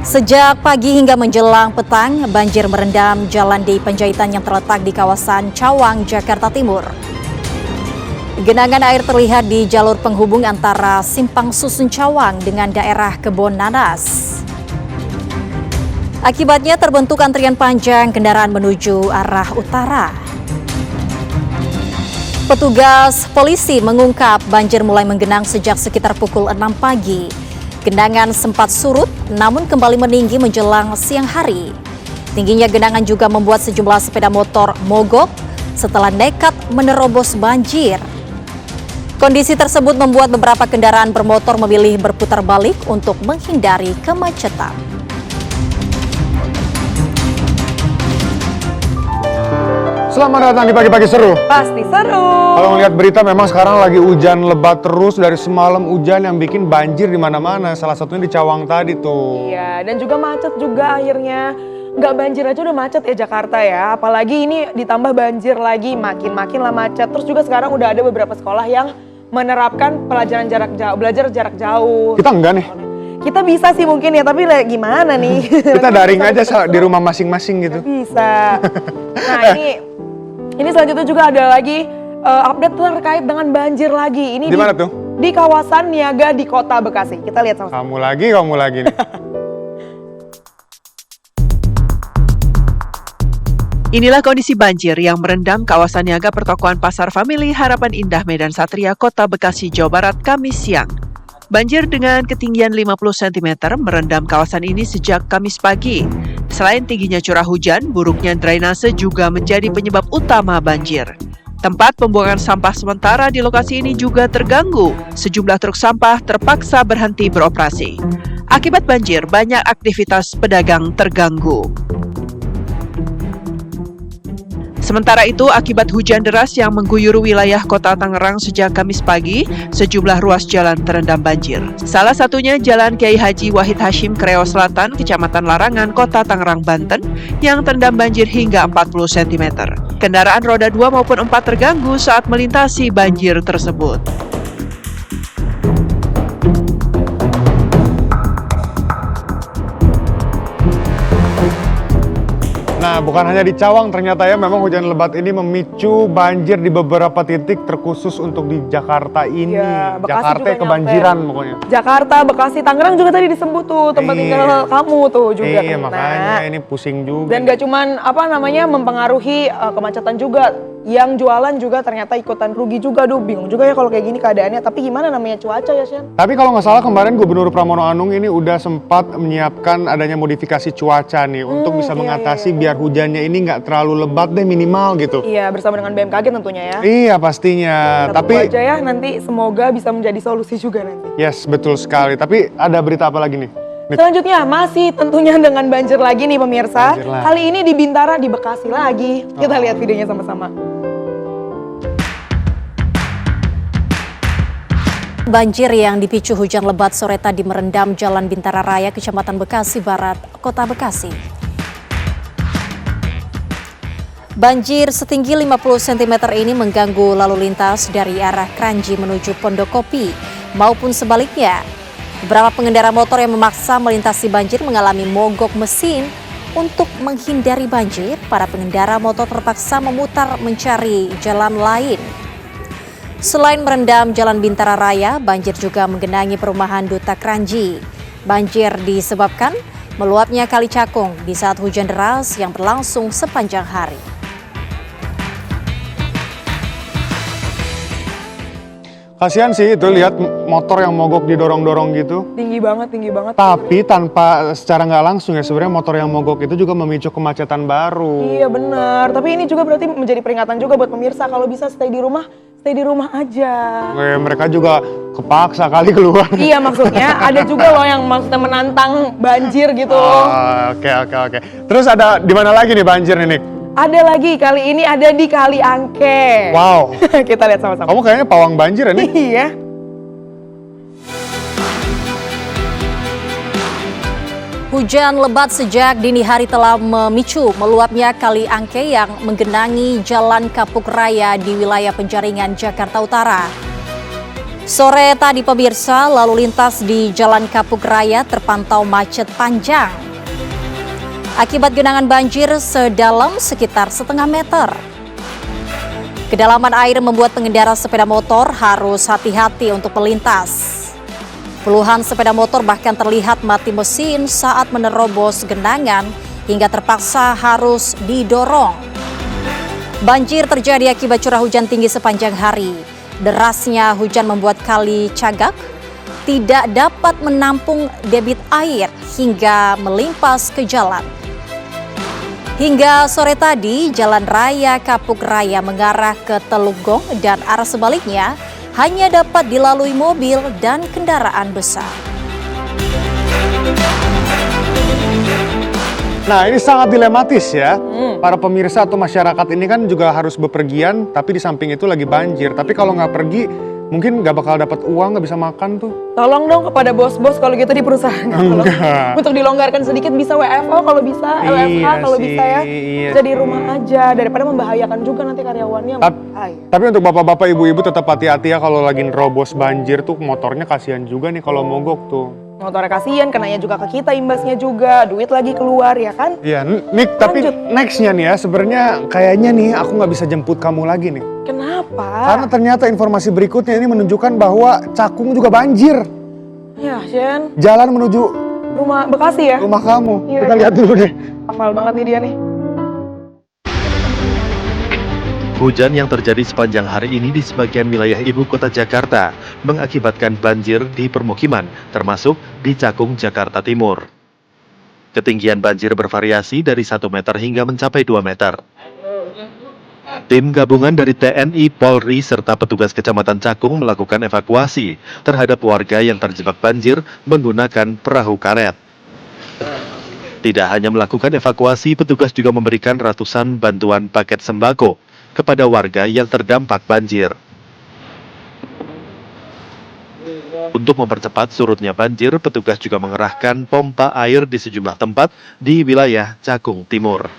Sejak pagi hingga menjelang petang, banjir merendam jalan di Panjaitan yang terletak di kawasan Cawang, Jakarta Timur. Genangan air terlihat di jalur penghubung antara Simpang Susun Cawang dengan daerah Kebon Nanas. Akibatnya terbentuk antrian panjang kendaraan menuju arah utara. Petugas polisi mengungkap banjir mulai menggenang sejak sekitar pukul 6 pagi. Genangan sempat surut, namun kembali meninggi menjelang siang hari. Tingginya genangan juga membuat sejumlah sepeda motor mogok setelah nekat menerobos banjir. Kondisi tersebut membuat beberapa kendaraan bermotor memilih berputar balik untuk menghindari kemacetan. Selamat datang di pagi-pagi seru. Pasti seru. Kalau ngeliat berita memang sekarang lagi hujan lebat terus dari semalam, hujan yang bikin banjir di mana-mana. Salah satunya di Cawang tadi tuh. Iya, dan juga macet juga akhirnya. Nggak banjir aja udah macet ya Jakarta ya. Apalagi ini ditambah banjir lagi, makin lah macet. Terus juga sekarang udah ada beberapa sekolah yang menerapkan pelajaran jarak jauh, belajar jarak jauh. Kita enggak nih. Kita bisa sih mungkin ya, tapi gimana nih? Kita daring aja di rumah masing-masing gitu. Bisa. Nah ini selanjutnya juga ada lagi update terkait dengan banjir lagi. Ini di mana tuh? Di kawasan Niaga di Kota Bekasi. Kita lihat sama-sama. Kamu lagi nih. Inilah kondisi banjir yang merendam kawasan Niaga Pertokoan Pasar Famili Harapan Indah Medan Satria, Kota Bekasi, Jawa Barat, Kamis siang. Banjir dengan ketinggian 50 cm merendam kawasan ini sejak Kamis pagi. Selain tingginya curah hujan, buruknya drainase juga menjadi penyebab utama banjir. Tempat pembuangan sampah sementara di lokasi ini juga terganggu. Sejumlah truk sampah terpaksa berhenti beroperasi. Akibat banjir, banyak aktivitas pedagang terganggu. Sementara itu, akibat hujan deras yang mengguyur wilayah Kota Tangerang sejak Kamis pagi, sejumlah ruas jalan terendam banjir. Salah satunya Jalan Kiai Haji Wahid Hashim Kreo Selatan, Kecamatan Larangan, Kota Tangerang, Banten, yang terendam banjir hingga 40 cm. Kendaraan roda 2 maupun 4 terganggu saat melintasi banjir tersebut. Nah, bukan hanya di Cawang, ternyata ya memang hujan lebat ini memicu banjir di beberapa titik terkhusus untuk di Jakarta ini. Ya, Jakarta kebanjiran pokoknya. Jakarta, Bekasi, Tangerang juga tadi disebut tuh tempat tinggal kamu tuh juga. Iya, makanya ini pusing juga. Dan gak cuman mempengaruhi kemacetan juga. Yang jualan juga ternyata ikutan rugi juga. Bingung juga ya kalau kayak gini keadaannya. Tapi gimana namanya cuaca ya, Shen? Tapi kalau nggak salah kemarin Gubernur Pramono Anung ini udah sempat menyiapkan adanya modifikasi cuaca nih untuk bisa mengatasi biar hujannya ini nggak terlalu lebat deh, minimal gitu. Iya, bersama dengan BMKG tentunya ya. Iya, pastinya. Tapi aja ya, nanti semoga bisa menjadi solusi juga nanti. Yes, betul sekali. Tapi ada berita apa lagi nih? Selanjutnya masih tentunya dengan banjir lagi nih pemirsa. Kali ini di Bintara, di Bekasi lagi. Kita lihat videonya sama-sama. Banjir yang dipicu hujan lebat sore tadi merendam Jalan Bintara Raya, Kecamatan Bekasi Barat, Kota Bekasi. Banjir setinggi 50 cm ini mengganggu lalu lintas dari arah Kranji menuju Pondok Kopi maupun sebaliknya. Beberapa pengendara motor yang memaksa melintasi banjir mengalami mogok mesin. Untuk menghindari banjir, para pengendara motor terpaksa memutar mencari jalan lain. Selain merendam Jalan Bintara Raya, banjir juga menggenangi perumahan Duta Kranji. Banjir disebabkan meluapnya Kali Cakung di saat hujan deras yang berlangsung sepanjang hari. Kasihan sih itu lihat motor yang mogok didorong-dorong gitu. Tinggi banget. Tapi tanpa secara nggak langsung ya sebenarnya motor yang mogok itu juga memicu kemacetan baru. Iya benar. Tapi ini juga berarti menjadi peringatan juga buat pemirsa kalau bisa stay di rumah aja. Mereka juga kepaksa kali keluar. Iya, maksudnya ada juga loh yang maksudnya menantang banjir gitu. Oke. Terus ada di mana lagi nih banjir nih, Nick? Ada lagi, kali ini ada di Kali Angke. Wow. Kita lihat sama-sama. Kamu kayaknya pawang banjir ya, Nick? Iya. Hujan lebat sejak dini hari telah memicu meluapnya Kali Angke yang menggenangi Jalan Kapuk Raya di wilayah Penjaringan, Jakarta Utara. Sore tadi pemirsa, lalu lintas di Jalan Kapuk Raya terpantau macet panjang. Akibat genangan banjir sedalam sekitar setengah meter. Kedalaman air membuat pengendara sepeda motor harus hati-hati untuk melintas. Puluhan sepeda motor bahkan terlihat mati mesin saat menerobos genangan hingga terpaksa harus didorong. Banjir terjadi akibat curah hujan tinggi sepanjang hari. Derasnya hujan membuat kali Cagak tidak dapat menampung debit air hingga melimpas ke jalan. Hingga sore tadi, Jalan Raya Kapuk Raya mengarah ke Teluk Gong dan arah sebaliknya hanya dapat dilalui mobil dan kendaraan besar. Nah, ini sangat dilematis ya. Para pemirsa atau masyarakat ini kan juga harus bepergian, tapi di samping itu lagi banjir. Tapi kalau nggak pergi, mungkin nggak bakal dapat uang, nggak bisa makan tuh. Tolong dong kepada bos-bos kalau gitu di perusahaan. Enggak. Untuk dilonggarkan sedikit bisa WFO kalau bisa, LFH kalau bisa ya. Jadi rumah aja daripada membahayakan juga nanti karyawannya. Tapi untuk bapak-bapak, ibu-ibu tetap hati-hati ya kalau lagi nerobos banjir tuh, motornya kasihan juga nih kalau mogok tuh. Motornya kasihan, kenanya juga ke kita, imbasnya juga, duit lagi keluar ya kan? Iya, Nick, tapi nextnya nih ya, sebenarnya kayaknya nih aku nggak bisa jemput kamu lagi nih. Kenapa? Karena ternyata informasi berikutnya ini menunjukkan bahwa Cakung juga banjir. Ya, Shen. Jalan menuju Rumah Bekasi ya? rumah kamu. Iya, Kita lihat dulu deh. Hafal banget nih dia nih. Hujan yang terjadi sepanjang hari ini di sebagian wilayah ibu kota Jakarta mengakibatkan banjir di permukiman, termasuk di Cakung, Jakarta Timur. Ketinggian banjir bervariasi dari 1 meter hingga mencapai 2 meter. Tim gabungan dari TNI, Polri, serta petugas Kecamatan Cakung melakukan evakuasi terhadap warga yang terjebak banjir menggunakan perahu karet. Tidak hanya melakukan evakuasi, petugas juga memberikan ratusan bantuan paket sembako kepada warga yang terdampak banjir. Untuk mempercepat surutnya banjir, petugas juga mengerahkan pompa air di sejumlah tempat di wilayah Cakung Timur.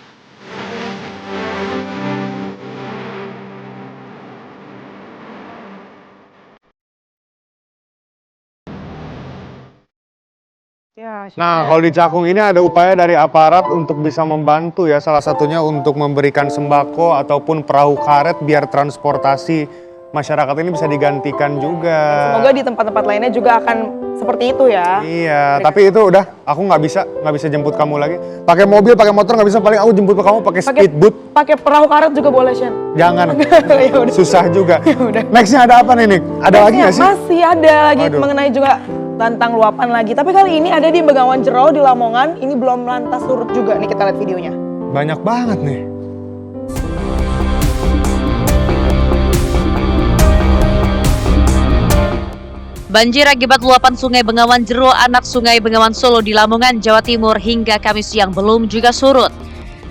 Ya, Nah, kalau di Cakung ini ada upaya dari aparat untuk bisa membantu ya, salah satunya untuk memberikan sembako ataupun perahu karet biar transportasi masyarakat ini bisa digantikan juga. semoga di tempat-tempat lainnya juga akan seperti itu ya. Iya, tapi itu udah, aku nggak bisa jemput kamu lagi. Pakai mobil, pakai motor nggak bisa, paling aku jemput kamu pakai speedboat. Pakai perahu karet juga boleh, Shen. Jangan, Ya udah. susah juga. udah. Nextnya ada apa nih, Nick? Ada lagi nggak sih? Masih ada lagi Waduh. mengenai juga tentang luapan lagi. Tapi kali ini ada di Bengawan Jero di Lamongan. Ini belum lantas surut juga. Nih kita lihat videonya. Banyak banget nih. Banjir akibat luapan Sungai Bengawan Jero, anak Sungai Bengawan Solo di Lamongan, Jawa Timur hingga Kamis siang belum juga surut.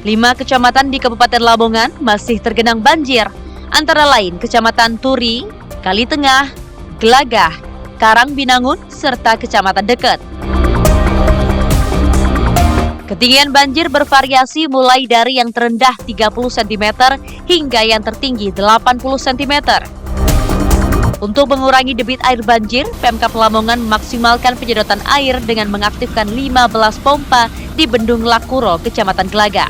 5 kecamatan di Kabupaten Lamongan masih tergenang banjir, antara lain Kecamatan Turi, Kali Tengah, Gelagah, Karangbinangun, serta Kecamatan Deket. Ketinggian banjir bervariasi mulai dari yang terendah 30 cm hingga yang tertinggi 80 cm. Untuk mengurangi debit air banjir, Pemkab Lamongan memaksimalkan penyedotan air dengan mengaktifkan 15 pompa di Bendung Lakuro, Kecamatan Gelagah.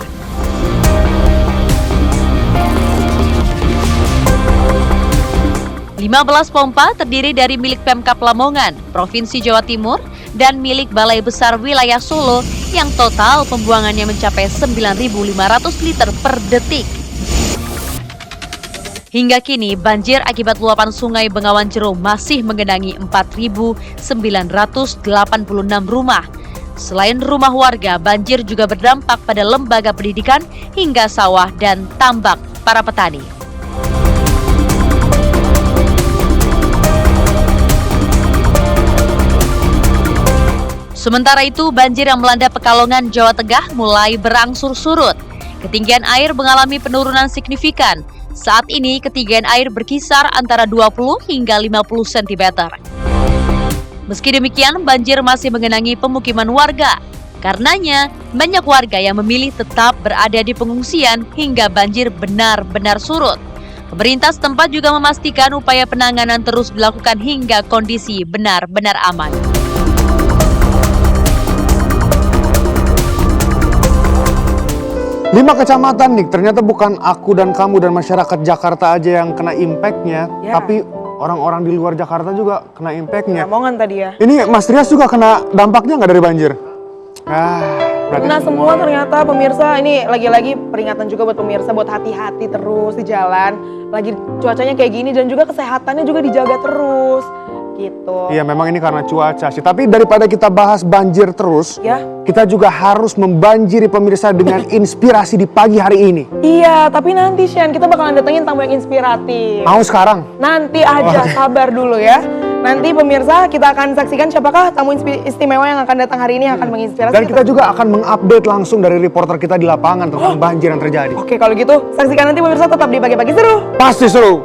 "15 pompa terdiri dari milik Pemkab Lamongan, Provinsi Jawa Timur, dan milik Balai Besar Wilayah Solo yang total pembuangannya mencapai 9.500 liter per detik. Hingga kini, banjir akibat luapan Sungai Bengawan Jero masih menggenangi 4.986 rumah. Selain rumah warga, banjir juga berdampak pada lembaga pendidikan hingga sawah dan tambak para petani. Sementara itu, banjir yang melanda Pekalongan, Jawa Tengah mulai berangsur surut. Ketinggian air mengalami penurunan signifikan. Saat ini ketinggian air berkisar antara 20 hingga 50 cm. Meski demikian, banjir masih menggenangi pemukiman warga. Karenanya, banyak warga yang memilih tetap berada di pengungsian hingga banjir benar-benar surut. Pemerintah setempat juga memastikan upaya penanganan terus dilakukan hingga kondisi benar-benar aman. Lima kecamatan nih, ternyata bukan aku dan kamu dan masyarakat Jakarta aja yang kena impact-nya, Ya. tapi orang-orang di luar Jakarta juga kena impact-nya. Lamongan tadi ya. Ini Mas Trias juga kena dampaknya nggak dari banjir? Berarti Nah semua ternyata pemirsa, ini lagi-lagi peringatan juga buat pemirsa buat hati-hati terus di jalan. Lagi cuacanya kayak gini dan juga kesehatannya juga dijaga terus gitu. Iya memang ini karena cuaca sih, tapi daripada kita bahas banjir terus, Ya. kita juga harus membanjiri pemirsa dengan inspirasi di pagi hari ini. Iya, tapi nanti Shen kita bakalan datengin tamu yang inspiratif. Mau sekarang? Nanti aja, sabar dulu ya. Nanti pemirsa kita akan saksikan siapakah tamu istimewa yang akan datang hari ini yang akan menginspirasi. Dan kita juga akan mengupdate langsung dari reporter kita di lapangan tentang banjir yang terjadi. Oke kalau gitu saksikan nanti pemirsa tetap di Pagi-Pagi Seru. Pasti seru.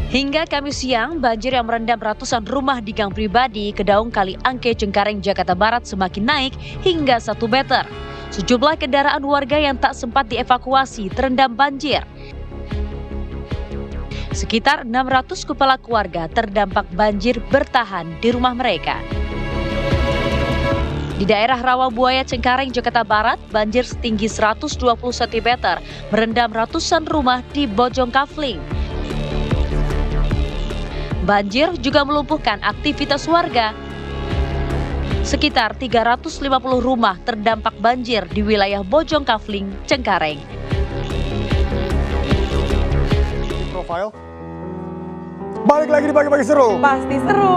Hingga Kamis siang, banjir yang merendam ratusan rumah di gang pribadi Kedaung Kali Angke, Cengkareng, Jakarta Barat semakin naik hingga 1 meter. Sejumlah kendaraan warga yang tak sempat dievakuasi terendam banjir. Sekitar 600 kepala keluarga terdampak banjir bertahan di rumah mereka. Di daerah Rawabuaya, Cengkareng, Jakarta Barat, banjir setinggi 120 cm merendam ratusan rumah di Bojong Kafling. Banjir juga melumpuhkan aktivitas warga. Sekitar 350 rumah terdampak banjir di wilayah Bojong Kafling, Cengkareng. Profile. Balik lagi di Pagi-Pagi Seru. Pasti seru.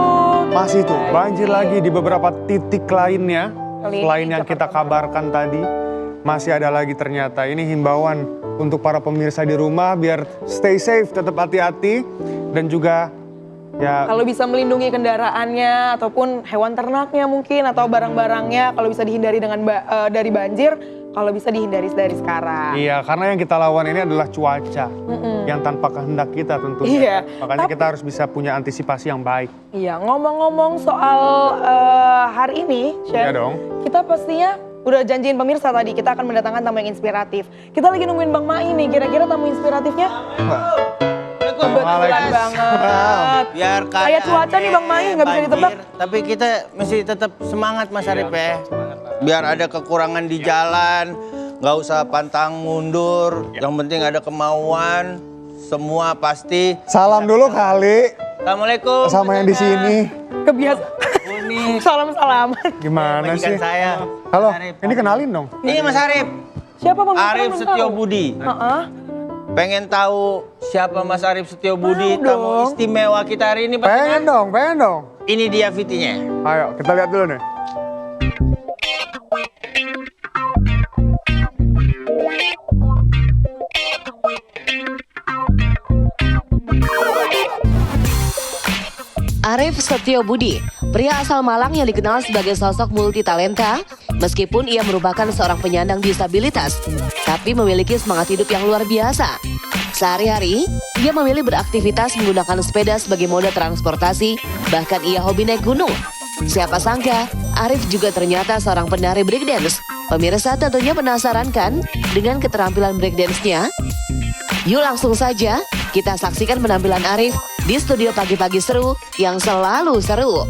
Masih tuh banjir lagi di beberapa titik lainnya. Kali ini Selain yang kita Jakarta kabarkan tadi, masih ada lagi ternyata. Ini himbauan untuk para pemirsa di rumah biar stay safe, tetap hati-hati. Dan juga ya Kalau bisa melindungi kendaraannya ataupun hewan ternaknya mungkin atau barang-barangnya kalau bisa dihindari dengan dari banjir, kalau bisa dihindari dari sekarang. iya, karena yang kita lawan ini adalah cuaca yang tanpa kehendak kita tentunya. Iya, Makanya kita harus bisa punya antisipasi yang baik. Iya, ngomong-ngomong soal hari ini, Shen, Iya dong. kita pastinya udah janjiin pemirsa tadi kita akan mendatangkan tamu yang inspiratif. Kita lagi nungguin Bang Mai nih, kira-kira tamu inspiratifnya? Kebetulan banget. Biar Kayak cuaca nih Bang Mai, nggak bisa banjir, ditebak. Tapi kita mesti tetap semangat Mas Arif ya. Biar ada kekurangan di jalan, nggak usah pantang mundur. Yang penting ada kemauan. Semua pasti. Salam dulu kali Assalamualaikum. sama yang di sini. Kebiasa. Salam-salaman. Gimana Majikan sih? saya. Halo, Mas Arif. ini kenalin dong. Ini Mas Arif. Siapa Bang? Arif Belum Setio tahu. Budi. Heeh. Pengen tahu siapa Mas Arif Setio Budi, Mau tamu dong. istimewa kita hari ini? Pengen dong, pengen dong. Ini dia VT-nya. Ayo, kita lihat dulu nih. Arif Setio Budi, pria asal Malang yang dikenal sebagai sosok multitalenta, meskipun ia merupakan seorang penyandang disabilitas, tapi memiliki semangat hidup yang luar biasa. Sehari-hari, ia memilih beraktivitas menggunakan sepeda sebagai moda transportasi, bahkan ia hobi naik gunung. Siapa sangka, Arif juga ternyata seorang penari breakdance. Pemirsa tentunya penasaran kan dengan keterampilan breakdance-nya? Yuk langsung saja kita saksikan penampilan Arif di studio Pagi-Pagi Seru yang selalu seru.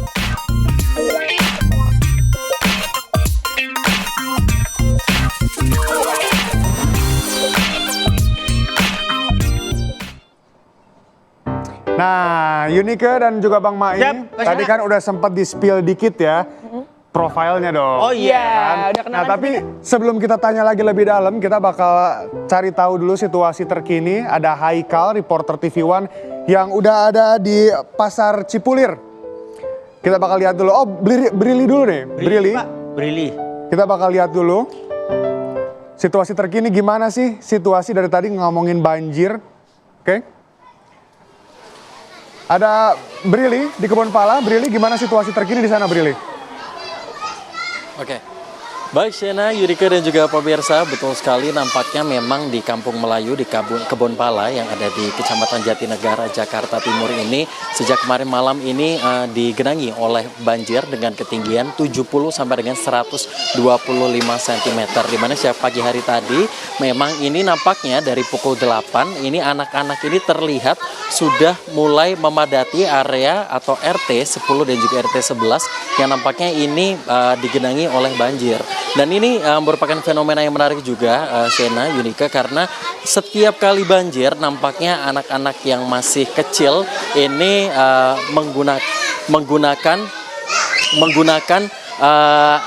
Nah, Yunike dan juga Bang Mai, Siap, Mas tadi Yana. kan udah sempat di-spill dikit ya profilnya dong. Oh iya. Udah kenalan Nah, tapi sebelum kita tanya lagi lebih dalam, kita bakal cari tahu dulu situasi terkini. Ada Haikal, reporter TV One yang udah ada di Pasar Cipulir. Kita bakal lihat dulu. Oh, Brili dulu nih. Brili. Pak. Brili. Kita bakal lihat dulu. Situasi terkini gimana sih? Situasi dari tadi ngomongin banjir. Oke. Ada Brili di Kebon Pala. Brili, gimana situasi terkini di sana, Brili? Oke. Baik Shena, Yurika dan juga pemirsa, betul sekali nampaknya memang di Kampung Melayu di Kebon Pala yang ada di Kecamatan Jatinegara, Jakarta Timur ini sejak kemarin malam ini digenangi oleh banjir dengan ketinggian 70 sampai dengan 125 cm. Di mana sejak pagi hari tadi memang ini nampaknya dari pukul 8 ini anak-anak ini terlihat sudah mulai memadati area atau RT 10 dan juga RT 11 yang nampaknya ini digenangi oleh banjir. Dan ini merupakan fenomena yang menarik juga, Shena, Yunika, karena setiap kali banjir nampaknya anak-anak yang masih kecil ini menggunakan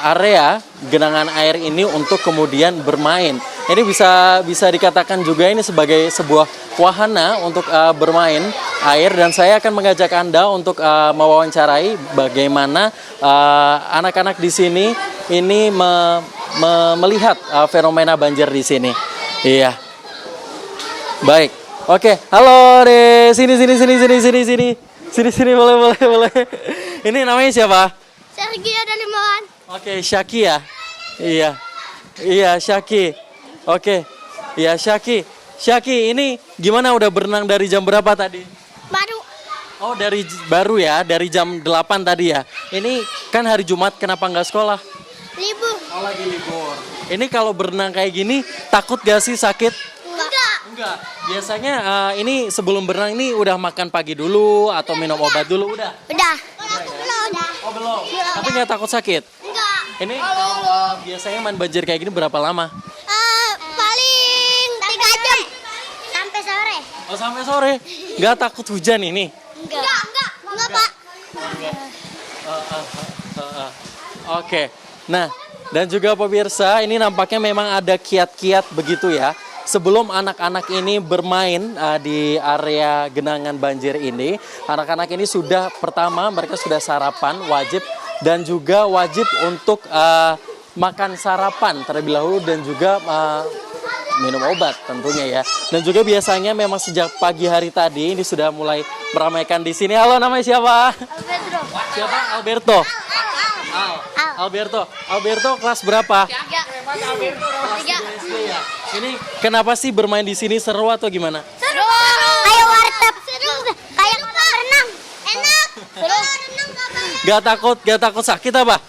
area genangan air ini untuk kemudian bermain. Ini bisa dikatakan juga ini sebagai sebuah wahana untuk bermain air, dan saya akan mengajak Anda untuk mewawancarai bagaimana anak-anak di sini ini melihat fenomena banjir di sini. Iya. Baik. Oke, halo deh. Sini boleh. Ini namanya siapa? Syaki dari Mohan. Oke, Syaki ya. Iya, Syaki. Oke. Iya, Syaki. Syaki, ini gimana udah berenang dari jam berapa tadi? Baru. Oh, baru ya, dari jam 8 tadi ya. Ini kan hari Jumat, kenapa nggak sekolah? Libur. Oh, lagi libur. Ini kalau berenang kayak gini, takut gak sih sakit? Enggak. Biasanya ini sebelum berenang ini udah makan pagi dulu atau minum obat dulu? Udah? Udah. Oh, belum. Tapi nggak takut sakit? Enggak. Ini kalau biasanya main banjir kayak gini berapa lama? Paling 3 jam. Sampai sore. Oh, sampai sore? Nggak takut hujan ini? Enggak, Pak. Oke. Nah, dan juga pemirsa, ini nampaknya memang ada kiat-kiat begitu ya. Sebelum anak-anak ini bermain di area genangan banjir ini, anak-anak ini pertama mereka sudah sarapan wajib, dan juga wajib untuk makan sarapan terlebih dahulu, dan juga minum obat tentunya ya. Dan juga biasanya memang sejak pagi hari tadi ini sudah mulai meramaikan di sini. Halo, namanya siapa? Alberto. Siapa? Alberto. Alberto kelas berapa? 3. Ya. Ini kenapa sih bermain di sini, seru atau gimana? Seru. Kayak warteg. Seru. Kayak renang. Enak. Seru. Gak takut sakit apa?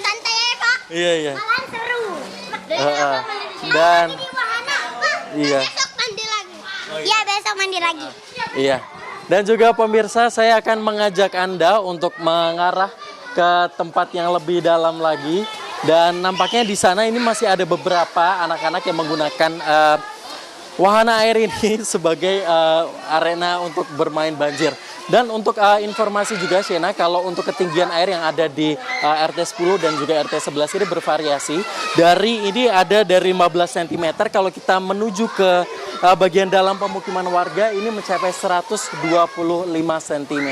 Santai ya, Pak. Iya. Malahan seru. Dan iya. Besok mandi lagi. Iya, besok mandi lagi. Iya. Dan juga pemirsa, saya akan mengajak Anda untuk mengarah ke tempat yang lebih dalam lagi, dan nampaknya di sana ini masih ada beberapa anak-anak yang menggunakan wahana air ini sebagai arena untuk bermain banjir. Dan untuk informasi juga, Shena, kalau untuk ketinggian air yang ada di RT 10 dan juga RT 11 ini bervariasi. Ini ada dari 15 cm, kalau kita menuju ke bagian dalam pemukiman warga ini mencapai 125 cm.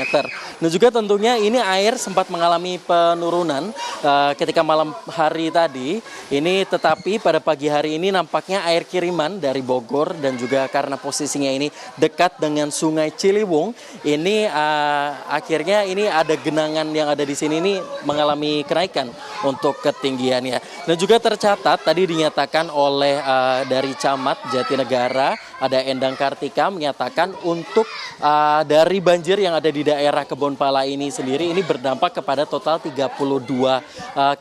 Dan juga tentunya ini air sempat mengalami penurunan ketika malam hari tadi. Ini tetapi pada pagi hari ini nampaknya air kiriman dari Bogor, dan juga karena posisinya ini dekat dengan Sungai Ciliwung, ini akhirnya ini ada genangan yang ada di sini ini mengalami kenaikan untuk ketinggiannya. Dan juga tercatat tadi dinyatakan oleh dari Camat Jatinegara, ada Endang Kartika, menyatakan untuk dari banjir yang ada di daerah Kebon Pala ini sendiri ini berdampak kepada total 32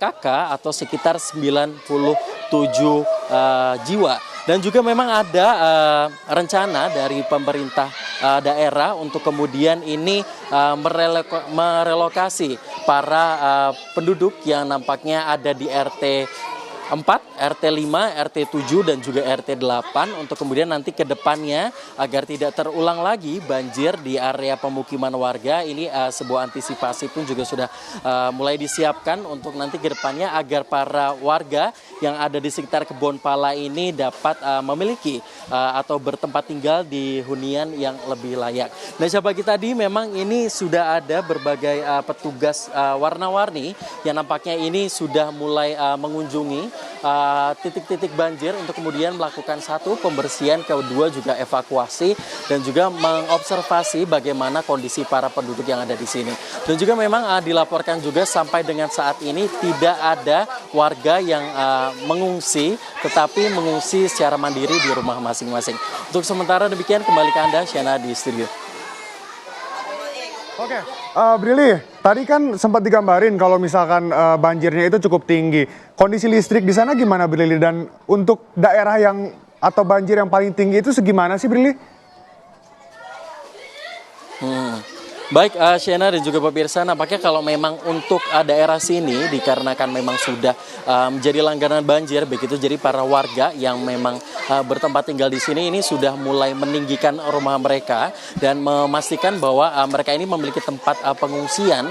kakak atau sekitar 97 jiwa. Dan juga memang ada rencana dari pemerintah daerah untuk kemudian ini merelokasi para penduduk yang nampaknya ada di RT 4, RT 5, RT 7, dan juga RT 8 untuk kemudian nanti ke depannya agar tidak terulang lagi banjir di area pemukiman warga. Ini sebuah antisipasi pun juga sudah mulai disiapkan untuk nanti ke depannya agar para warga yang ada di sekitar Kebon Pala ini dapat memiliki atau bertempat tinggal di hunian yang lebih layak. Nah, pagi tadi memang ini sudah ada berbagai petugas warna-warni yang nampaknya ini sudah mulai mengunjungi titik-titik banjir untuk kemudian melakukan satu pembersihan, kedua juga evakuasi dan juga mengobservasi bagaimana kondisi para penduduk yang ada di sini. Dan juga memang dilaporkan juga sampai dengan saat ini tidak ada warga yang mengungsi, tetapi mengungsi secara mandiri di rumah masing-masing. Untuk sementara demikian, kembali ke Anda, Shena, di studio. Oke, Brili, tadi kan sempat digambarin kalau misalkan banjirnya itu cukup tinggi. Kondisi listrik di sana gimana, Brili? Dan untuk daerah yang atau banjir yang paling tinggi itu segimana sih, Brili? Baik, Shena dan juga pemirsa, nampaknya kalau memang untuk daerah sini dikarenakan memang sudah menjadi langganan banjir, begitu jadi para warga yang memang bertempat tinggal di sini ini sudah mulai meninggikan rumah mereka dan memastikan bahwa mereka ini memiliki tempat pengungsian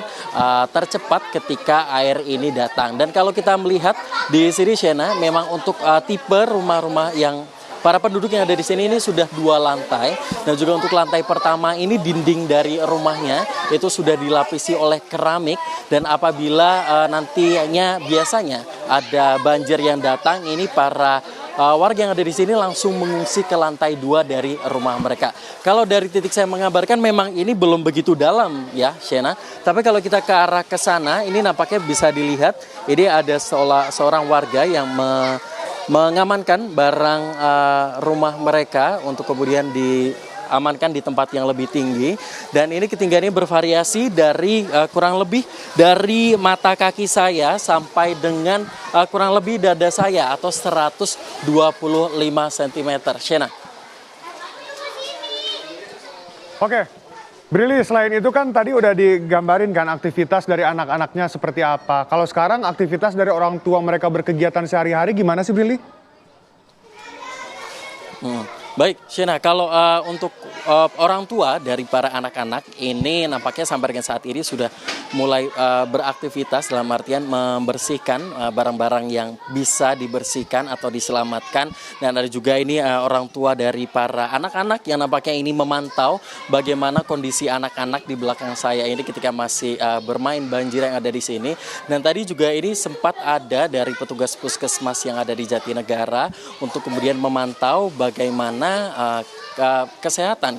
tercepat ketika air ini datang. Dan kalau kita melihat di sini, Shena, memang untuk tipe rumah-rumah yang para penduduk yang ada di sini ini sudah 2 lantai, dan juga untuk lantai pertama ini dinding dari rumahnya itu sudah dilapisi oleh keramik, dan apabila nantinya biasanya ada banjir yang datang, ini para warga yang ada di sini langsung mengungsi ke lantai 2 dari rumah mereka. Kalau dari titik saya mengabarkan memang ini belum begitu dalam ya, Shena. Tapi kalau kita ke arah ke sana, ini nampaknya bisa dilihat ini ada seorang warga yang mengamankan barang rumah mereka untuk kemudian diamankan di tempat yang lebih tinggi. Dan ini ketinggiannya bervariasi dari kurang lebih dari mata kaki saya sampai dengan kurang lebih dada saya atau 125 cm. Shena. Oke. Brili, selain itu kan tadi udah digambarin kan aktivitas dari anak-anaknya seperti apa. Kalau sekarang aktivitas dari orang tua mereka berkegiatan sehari-hari gimana sih, Brili? Baik, Shena, kalau untuk orang tua dari para anak-anak ini nampaknya sampai dengan saat ini sudah mulai beraktivitas dalam artian membersihkan barang-barang yang bisa dibersihkan atau diselamatkan. Dan ada juga ini orang tua dari para anak-anak yang nampaknya ini memantau bagaimana kondisi anak-anak di belakang saya ini ketika masih bermain banjir yang ada di sini. Dan tadi juga ini sempat ada dari petugas puskesmas yang ada di Jatinegara untuk kemudian memantau bagaimana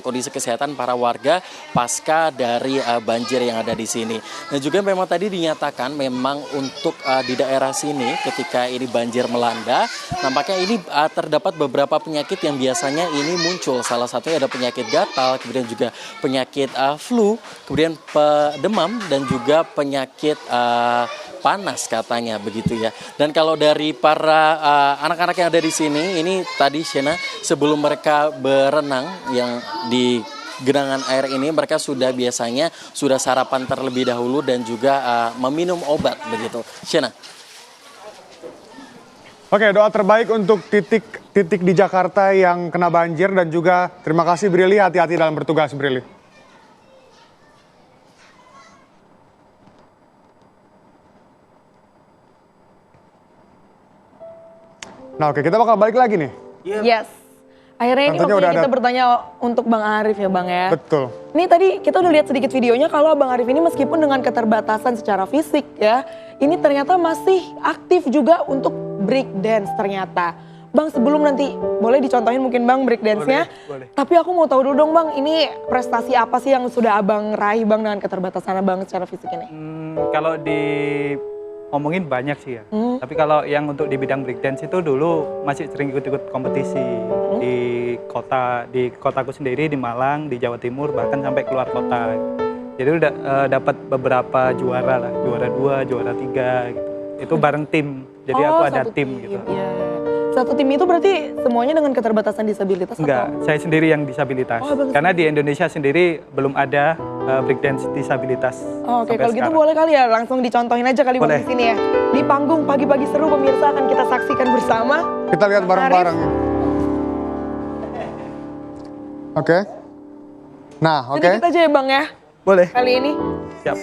kondisi kesehatan para warga pasca dari banjir yang ada di sini. Dan juga memang tadi dinyatakan memang untuk di daerah sini ketika ini banjir melanda, nampaknya ini terdapat beberapa penyakit yang biasanya ini muncul. Salah satunya ada penyakit gatal, kemudian juga penyakit flu, kemudian demam dan juga penyakit panas katanya begitu ya. Dan kalau dari para anak-anak yang ada di sini, ini tadi Shena sebelum mereka berenang yang di genangan air ini, mereka sudah biasanya sudah sarapan terlebih dahulu dan juga meminum obat begitu. Shena. Oke, doa terbaik untuk titik di Jakarta yang kena banjir, dan juga terima kasih Brili, hati-hati dalam bertugas Brili. Nah, oke, kita bakal balik lagi nih. Yes. Akhirnya ini Tentunya waktunya kita bertanya untuk Bang Arif ya, Bang ya. Betul. Ini tadi kita udah lihat sedikit videonya kalau Bang Arif ini meskipun dengan keterbatasan secara fisik ya, ini ternyata masih aktif juga untuk break dance ternyata. Bang, sebelum nanti boleh dicontohin mungkin Bang break dance-nya. Boleh. Tapi aku mau tahu dulu dong Bang, ini prestasi apa sih yang sudah Abang raih Bang dengan keterbatasan Abang secara fisik ini? Kalau ngomongin banyak sih ya. Tapi kalau yang untuk di bidang breakdance itu dulu masih sering ikut-ikut kompetisi di kotaku sendiri, di Malang, di Jawa Timur, bahkan sampai keluar kota. Jadi udah dapat beberapa juara lah, juara 2, juara 3 gitu. Itu bareng tim. Jadi aku ada tim gitu. Iya. Satu tim itu berarti semuanya dengan keterbatasan disabilitas? Enggak, atau? saya sendiri yang disabilitas. Karena di Indonesia sendiri belum ada breakdance disabilitas. Oke, kalau gitu boleh kali ya langsung dicontohin aja kali Bang di sini ya. Di panggung pagi-pagi seru pemirsa akan kita saksikan bersama. Kita lihat bareng-bareng. Oke. Nah, oke. Sedikit aja ya Bang ya. Boleh. Kali ini. Siap.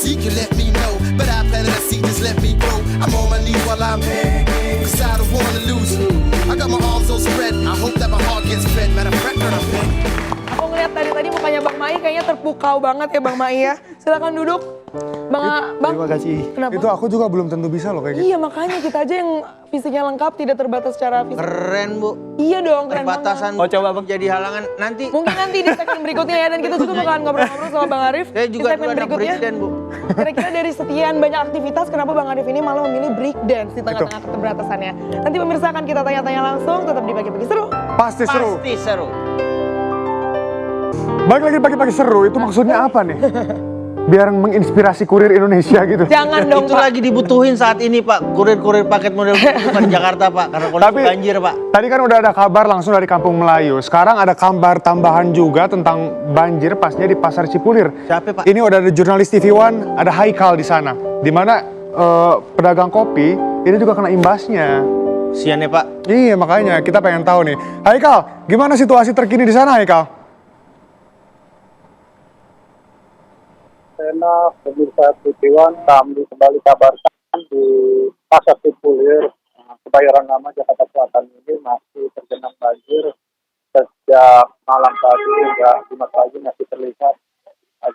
seek, you let me know. But I planted a seed, just let me grow. I'm on my knees while I'm cause I don't wanna lose you. I got my arms all spread, I hope that my heart gets fed. Matter of fact, I'm big. Aku ngeliat tadi mukanya Bang Mai kayaknya terpukau banget ya Bang Mai ya. Silakan duduk. Bang. Terima kasih. Kenapa? Itu aku juga belum tentu bisa loh kayak gitu. Iya makanya kita aja yang fisiknya lengkap tidak terbatas secara fisik. Keren Bu. Iya dong keren Batasan banget. coba Bang jadi halangan nanti. Mungkin nanti di segmen berikutnya ya dan kita juga bakalan ngobrol-ngobrol sama Bang Arif. Saya juga di segmen dulu anak breakdance Bu. Kira-kira dari sekian banyak aktivitas kenapa Bang Arif ini malah memilih breakdance di tengah-tengah keterbatasannya. Nanti pemirsa akan kita tanya-tanya langsung tetap di Pagi-Pagi Seru. Pasti seru. Pasti seru. Balik lagi pagi-pagi seru, itu maksudnya apa nih? Biar menginspirasi kurir Indonesia gitu. Jangan dong Itu Pak. lagi dibutuhin saat ini Pak. Kurir-kurir paket model bukan di Jakarta Pak. Karena kondisi banjir Pak. Tadi kan udah ada kabar langsung dari Kampung Melayu. Sekarang ada kabar tambahan juga tentang banjir pasnya di Pasar Cipulir. Siapa Pak? Ini udah ada jurnalis TV One, ada Haikal di sana. Di mana pedagang kopi ini juga kena imbasnya. Sian ya Pak. Iya makanya kita pengen tahu nih. Haikal, gimana situasi terkini di sana Haikal? Sena pemirsa TV One, kami kembali kabarkan di Pasar Cipulir, Kebayoran Lama, Jakarta Selatan ini masih tergenang banjir sejak malam tadi hingga Jumat pagi masih terlihat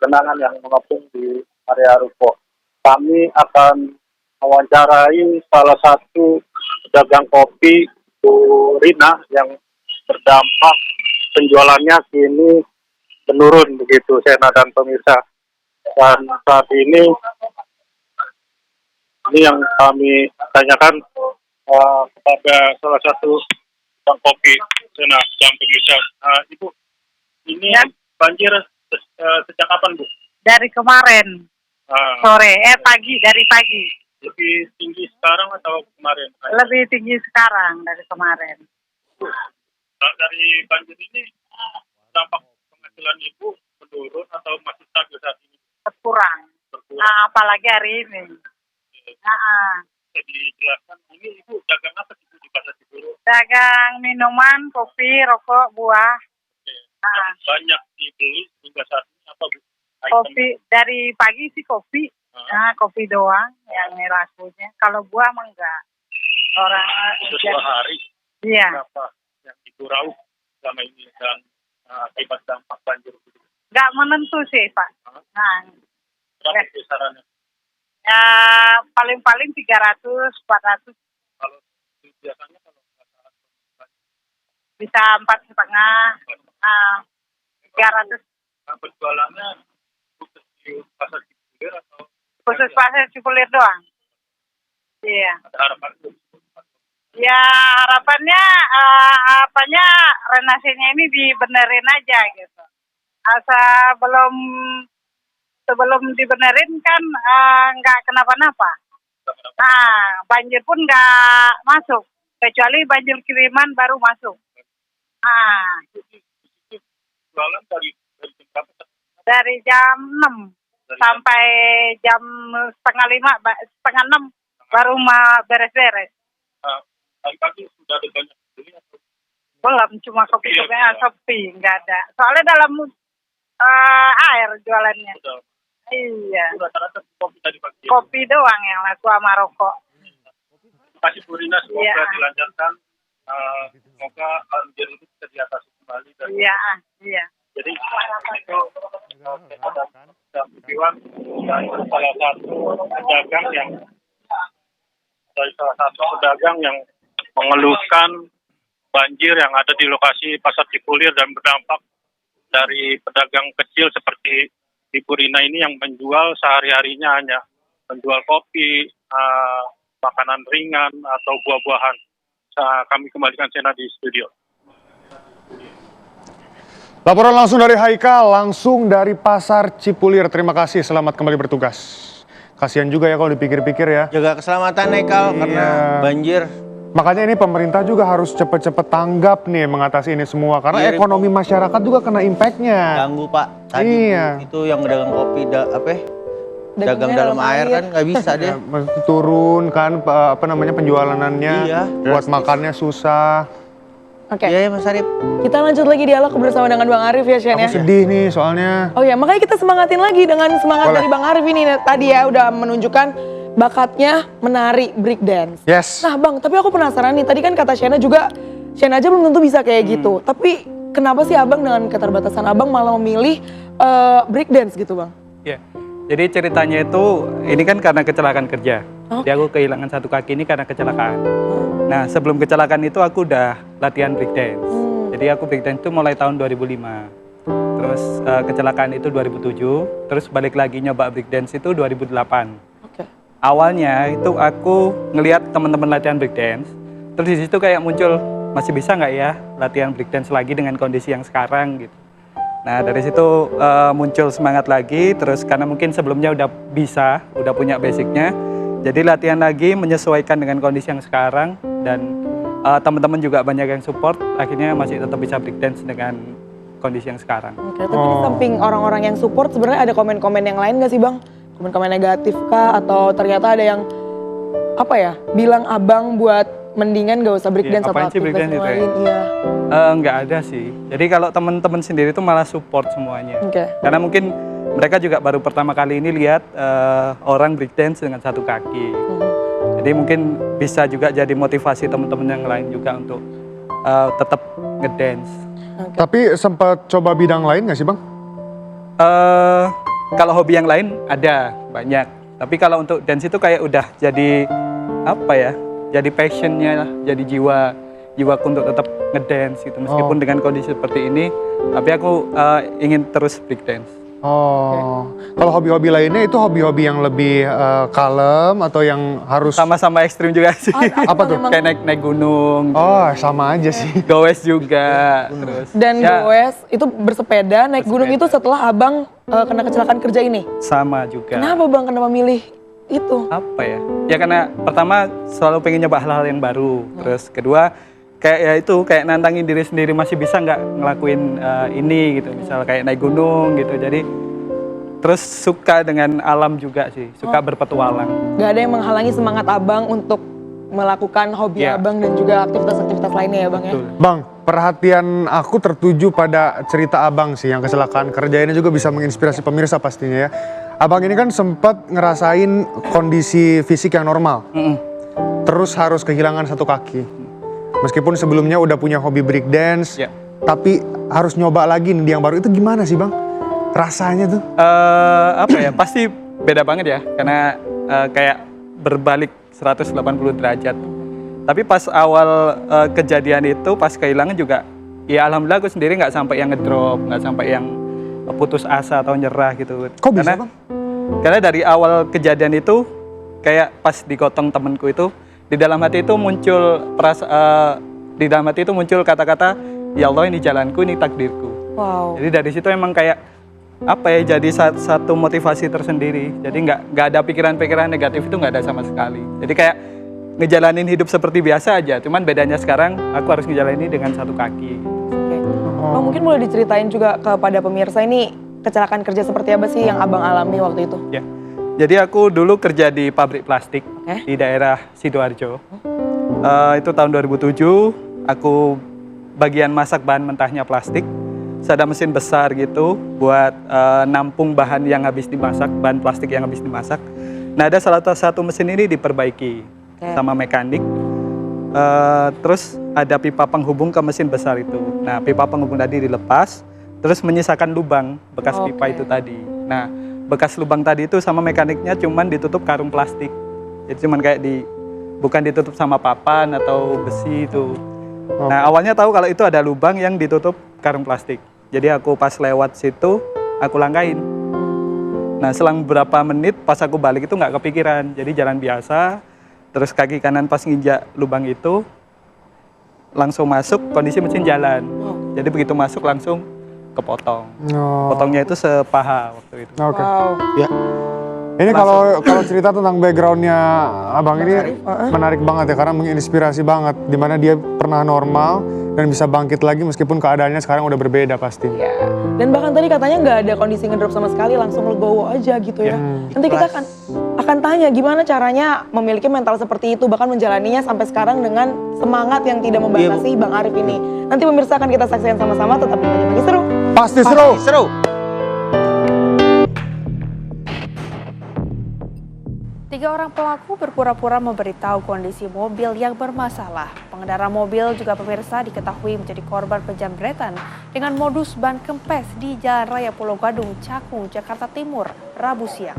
genangan yang mengepung di area ruko. Kami akan mewawancarai salah satu pedagang kopi Bu Rina yang berdampak penjualannya kini menurun begitu Sena dan pemirsa. Dan saat ini yang kami tanyakan kepada salah satu tukang kopi Sena dan pemirsa. Ibu, ini ya? Banjir sejak kapan Bu? Dari kemarin sore, pagi, dari pagi. Lebih tinggi sekarang atau kemarin? Lebih tinggi sekarang dari kemarin. Dari banjir ini dampak penghasilan Ibu menurun atau masih stabil saat ini? Berkurang. Nah, apalagi hari ini. Bisa dijelaskan ini Ibu dagang apa sih di Pasar Cipulir? Dagang minuman, kopi, rokok, buah. Banyak dibeli hingga saat ini apa Bu? Kopi dari pagi sih kopi. Kopi doang yang lakunya. Kalau buah mah enggak. Orang dua hari. Iya. Berapa yang Ibu rauh selama ini dan akibat dampak banjir? Enggak menentu sih Pak. Berapa kisarannya? Ya paling-paling 300, 400. Kalau biasanya Bisa 4,5, 300. Berjualannya khusus di Pasar Cipulir atau? Khusus Pasar Cipulir doang. Iya. Ada harapan Bu? Ya harapannya renasinya ini dibenerin aja gitu. Sebelum dibenerin kan nggak kenapa-napa. Banjir pun nggak masuk, kecuali banjir kiriman baru masuk. Jualan Dari jam 6 sampai jam setengah 6 baru beres-beres. Pagi sudah ada banyak beli atau? Belum, cuma kopi-kopinya sepi, nggak ada. Soalnya dalam air jualannya. Iya. Rata-rata kopi tadi pagi. Kopi doang yang laku sama rokok. Terima kasih Bu Rina, semoga dilancarkan. Semoga banjir itu bisa diatasi kembali. Iya. Jadi itu Iwan salah satu pedagang yang mengeluhkan banjir yang ada di lokasi Pasar Cipulir dan berdampak dari pedagang kecil seperti Ibu Rina ini yang menjual sehari-harinya hanya menjual kopi, makanan ringan atau buah-buahan. Kami kembalikan Sena di studio. Laporan langsung dari Haikal, langsung dari Pasar Cipulir. Terima kasih, selamat kembali bertugas. Kasihan juga ya kalau dipikir-pikir ya. Jaga keselamatan Haikal karena banjir. Makanya ini pemerintah juga harus cepet-cepet tanggap nih mengatasi ini semua. Karena ekonomi masyarakat juga kena impact-nya. Ganggu Pak. Tadi itu yang dagang kopi, dagang dalam air kan nggak bisa deh. Turun kan penjualanannya. Buat makannya susah. Oke. Iya, Mas Arif. Kita lanjut lagi dialog bersama dengan Bang Arif ya, Shen ya. Aku sedih nih soalnya. Oh ya, makanya kita semangatin lagi dengan semangat dari Bang Arif ini. Tadi ya udah menunjukkan bakatnya menari break dance. Yes. Nah Bang, tapi aku penasaran nih, tadi kan kata Shena juga, Shena aja belum tentu bisa kayak gitu. Tapi kenapa sih Abang dengan keterbatasan Abang malah memilih break dance gitu Bang? Ya, jadi ceritanya itu, ini kan karena kecelakaan kerja. Jadi aku kehilangan satu kaki ini karena kecelakaan. Nah sebelum kecelakaan itu aku udah latihan break dance. Jadi aku break dance itu mulai tahun 2005. Terus kecelakaan itu 2007, terus balik lagi nyoba break dance itu 2008. Awalnya itu aku ngelihat teman-teman latihan break dance, terus di situ kayak muncul, masih bisa nggak ya latihan break dance lagi dengan kondisi yang sekarang gitu. Nah dari situ muncul semangat lagi, terus karena mungkin sebelumnya udah bisa, udah punya basicnya, jadi latihan lagi menyesuaikan dengan kondisi yang sekarang, dan teman-teman juga banyak yang support, akhirnya masih tetap bisa break dance dengan kondisi yang sekarang. Oke, tapi di samping orang-orang yang support, sebenarnya ada komen-komen yang lain nggak sih Bang? Komen-komen negatif kah, atau ternyata ada yang apa ya, bilang Abang buat mendingan gak usah break dance atau aktivitas yang lain? Iya. Nggak ada sih. Jadi kalau teman-teman sendiri itu malah support semuanya. Oke. Karena mungkin mereka juga baru pertama kali ini lihat orang break dance dengan satu kaki. Jadi mungkin bisa juga jadi motivasi teman-teman yang lain juga untuk tetap ngedance. Tapi sempat coba bidang lain nggak sih Bang? Kalau hobi yang lain ada banyak. Tapi kalau untuk dance itu kayak udah jadi apa ya? Jadi passionnya, jadi jiwaku untuk tetap ngedance gitu. Meskipun dengan kondisi seperti ini, tapi aku ingin terus break dance. Kalau hobi-hobi lainnya itu hobi-hobi yang lebih kalem atau yang harus sama-sama ekstrim juga sih. Apa tuh? Kayak naik gunung. Oh, sama aja sih. Goes juga. Terus. Dan goes itu bersepeda, naik gunung itu setelah Abang kena kecelakaan kerja ini? Sama juga. Kenapa Bang, kenapa milih itu? Apa ya? Ya karena pertama selalu pengen nyoba hal-hal yang baru. Terus kedua kayak ya itu kayak nantangin diri sendiri, masih bisa nggak ngelakuin ini gitu. Misal kayak naik gunung gitu. Jadi terus suka dengan alam juga sih, suka berpetualang. Gak ada yang menghalangi semangat Abang untuk melakukan hobi Abang dan juga aktivitas-aktivitas lainnya ya Bang ya? Bang, perhatian aku tertuju pada cerita Abang sih yang kecelakaan kerja ini juga bisa menginspirasi pemirsa pastinya ya. Abang ini kan sempat ngerasain kondisi fisik yang normal. Terus harus kehilangan satu kaki. Meskipun sebelumnya udah punya hobi break dance, tapi harus nyoba lagi nih yang baru. Itu gimana sih Bang? Rasanya tuh? Apa ya, pasti beda banget ya. Karena kayak berbalik 180 derajat. Tapi pas awal kejadian itu, pas kehilangan juga, ya alhamdulillah aku sendiri nggak sampai yang ngedrop, nggak sampai yang putus asa atau nyerah gitu. Kok bisa Bang? Karena dari awal kejadian itu, kayak pas digotong temenku itu, di dalam hati itu muncul kata-kata, ya Allah ini jalanku, ini takdirku. Wow. Jadi dari situ emang kayak apa ya, jadi satu motivasi tersendiri. Jadi nggak ada pikiran-pikiran negatif itu nggak ada sama sekali. Jadi kayak ngejalanin hidup seperti biasa aja. Cuman bedanya sekarang aku harus ngejalanin dengan satu kaki. Bang, mungkin boleh diceritain juga kepada pemirsa ini kecelakaan kerja seperti apa sih yang Abang alami waktu itu? Ya. Jadi aku dulu kerja di pabrik plastik di daerah Sidoarjo. Itu tahun 2007. Aku bagian masak bahan mentahnya plastik. Ada mesin besar gitu buat nampung bahan yang habis dimasak, bahan plastik yang habis dimasak. Nah ada salah satu mesin ini diperbaiki sama mekanik. Terus ada pipa penghubung ke mesin besar itu. Nah pipa penghubung tadi dilepas, terus menyisakan lubang bekas pipa itu tadi. Nah bekas lubang tadi itu sama mekaniknya cuman ditutup karung plastik. Jadi cuman kayak bukan ditutup sama papan atau besi itu. Nah awalnya tahu kalau itu ada lubang yang ditutup karung plastik. Jadi aku pas lewat situ, aku langkain. Nah selang beberapa menit pas aku balik itu nggak kepikiran. Jadi jalan biasa, terus kaki kanan pas nginjak lubang itu, langsung masuk, kondisi mesin jalan. Jadi begitu masuk langsung kepotong. Potongnya itu sepaha waktu itu. Oke. Ya. Ini kalau cerita tentang backgroundnya abang ini menarik banget ya, karena menginspirasi banget. Dimana dia pernah normal dan bisa bangkit lagi meskipun keadaannya sekarang udah berbeda pasti. Iya. Dan bahkan tadi katanya nggak ada kondisi ngedrop sama sekali, langsung legowo aja gitu ya. Nanti kita akan tanya gimana caranya memiliki mental seperti itu, bahkan menjalaninya sampai sekarang dengan semangat yang tidak membatasi Bang Arif ini. Nanti pemirsa akan kita saksikan sama-sama, tetap di Pagi Seru. Pasti seru. Seru. Tiga orang pelaku berpura-pura memberitahu kondisi mobil yang bermasalah. Pengendara mobil juga pemirsa diketahui menjadi korban penjamretan dengan modus ban kempes di Jalan Raya Pulau Gadung, Cakung, Jakarta Timur, Rabu siang.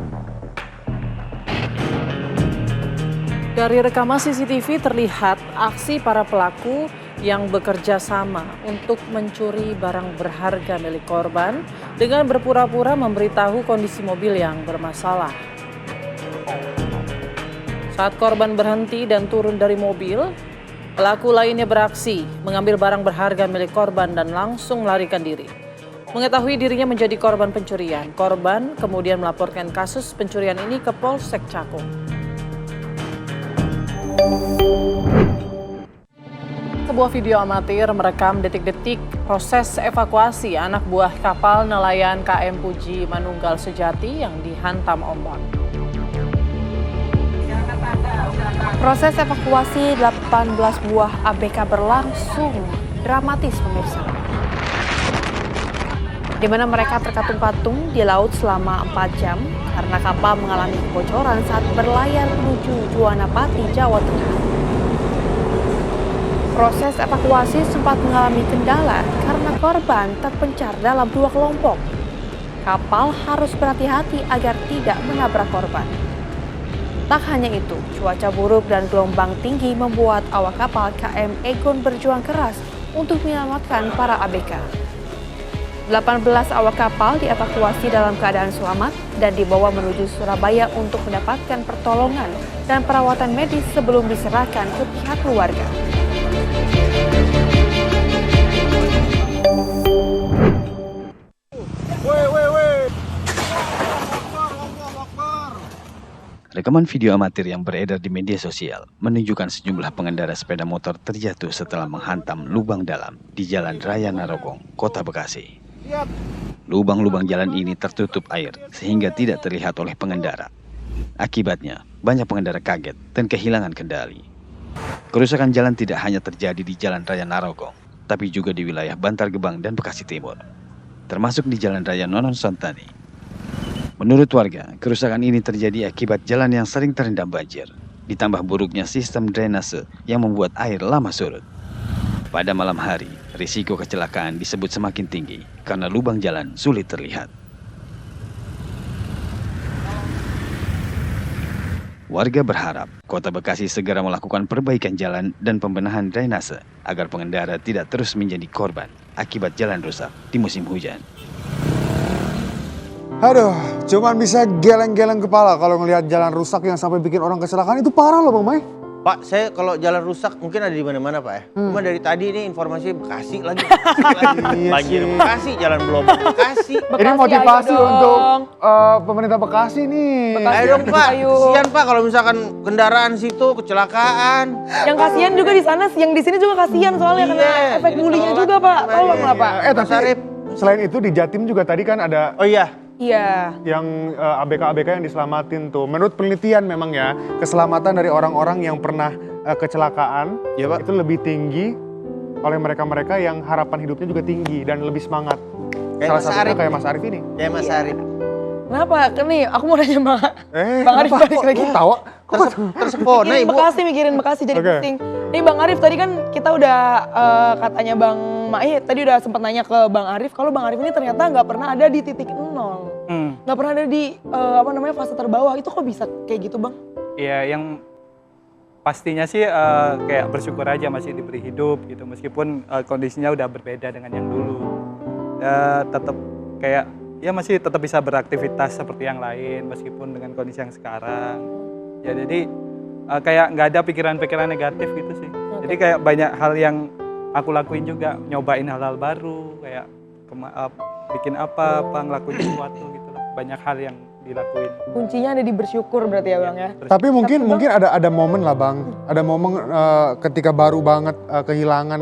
Dari rekaman CCTV terlihat aksi para pelaku yang bekerja sama untuk mencuri barang berharga milik korban dengan berpura-pura memberitahu kondisi mobil yang bermasalah. Saat korban berhenti dan turun dari mobil, pelaku lainnya beraksi mengambil barang berharga milik korban dan langsung melarikan diri. Mengetahui dirinya menjadi korban pencurian, korban kemudian melaporkan kasus pencurian ini ke Polsek Cakung. Sebuah video amatir merekam detik-detik proses evakuasi anak buah kapal nelayan KM Puji Manunggal Sejati yang dihantam ombak. Proses evakuasi 18 buah ABK berlangsung dramatis pemirsa. Di mana mereka terkatung-katung di laut selama 4 jam karena kapal mengalami kebocoran saat berlayar menuju Juwanapati, Jawa Tengah. Proses evakuasi sempat mengalami kendala karena korban terpencar dalam 2 kelompok. Kapal harus berhati-hati agar tidak menabrak korban. Tak hanya itu, cuaca buruk dan gelombang tinggi membuat awak kapal KM Egon berjuang keras untuk menyelamatkan para ABK. 18 awak kapal dievakuasi dalam keadaan selamat dan dibawa menuju Surabaya untuk mendapatkan pertolongan dan perawatan medis sebelum diserahkan ke pihak keluarga. Rekaman video amatir yang beredar di media sosial menunjukkan sejumlah pengendara sepeda motor terjatuh setelah menghantam lubang dalam di Jalan Raya Narogong, Kota Bekasi. Lubang-lubang jalan ini tertutup air sehingga tidak terlihat oleh pengendara. Akibatnya, banyak pengendara kaget dan kehilangan kendali. Kerusakan jalan tidak hanya terjadi di Jalan Raya Narogong, tapi juga di wilayah Bantar Gebang dan Bekasi Timur, termasuk di Jalan Raya Nonon Santani. Menurut warga, kerusakan ini terjadi akibat jalan yang sering terendam banjir, ditambah buruknya sistem drainase yang membuat air lama surut. Pada malam hari, risiko kecelakaan disebut semakin tinggi karena lubang jalan sulit terlihat. Warga berharap Kota Bekasi segera melakukan perbaikan jalan dan pembenahan drainase agar pengendara tidak terus menjadi korban akibat jalan rusak di musim hujan. Aduh, cuman bisa geleng-geleng kepala kalau ngelihat jalan rusak yang sampai bikin orang kecelakaan. Itu parah loh Bang Mai. Pak, saya kalau jalan rusak mungkin ada di mana-mana Pak ya. Cuma dari tadi ini informasi Bekasi lagi. Banjir Bekasi, jalan Blobak Bekasi. Ini motivasi untuk pemerintah Bekasi nih. Ayo dong Pak, kasihan Pak kalau misalkan kendaraan situ kecelakaan. Yang kasihan juga di sana, yang di sini juga kasihan soalnya kena efek bulinya juga Pak. Tolong lah Pak. Tapi selain itu di Jatim juga tadi kan ada. Oh iya. Iya. Yang ABK-ABK yang diselamatin tuh. Menurut penelitian memang ya, keselamatan dari orang-orang yang pernah kecelakaan ya, Pak, itu lebih tinggi oleh mereka-mereka yang harapan hidupnya juga tinggi dan lebih semangat. Salah satunya kayak Mas Arif ini. Kayak Mas Arif. Kenapa? Kan nih, aku mau nanya Bang Arif balik lagi. Tawa? Tersepona mikirin Ibu. Bekasi, mikirin Bekasi jadi pusing. Nih Bang Arif, tadi kan kita udah katanya Bang Mai tadi udah sempat nanya ke Bang Arif kalau Bang Arif ini ternyata nggak pernah ada di titik 0. Nggak pernah ada di fase terbawah. Itu kok bisa kayak gitu Bang? Iya, yang pastinya sih kayak bersyukur aja masih diberi hidup gitu, meskipun kondisinya udah berbeda dengan yang dulu. Tetap kayak ya masih tetap bisa beraktivitas seperti yang lain meskipun dengan kondisi yang sekarang. Ya jadi kayak nggak ada pikiran-pikiran negatif gitu sih. Jadi kayak banyak hal yang aku lakuin juga, nyobain hal-hal baru kayak bikin apa ngelakuin sesuatu gitu. Banyak hal yang dilakuin. Kuncinya ada di bersyukur berarti ya Bang ya. Tapi mungkin ada momen lah Bang, ada momen ketika baru banget kehilangan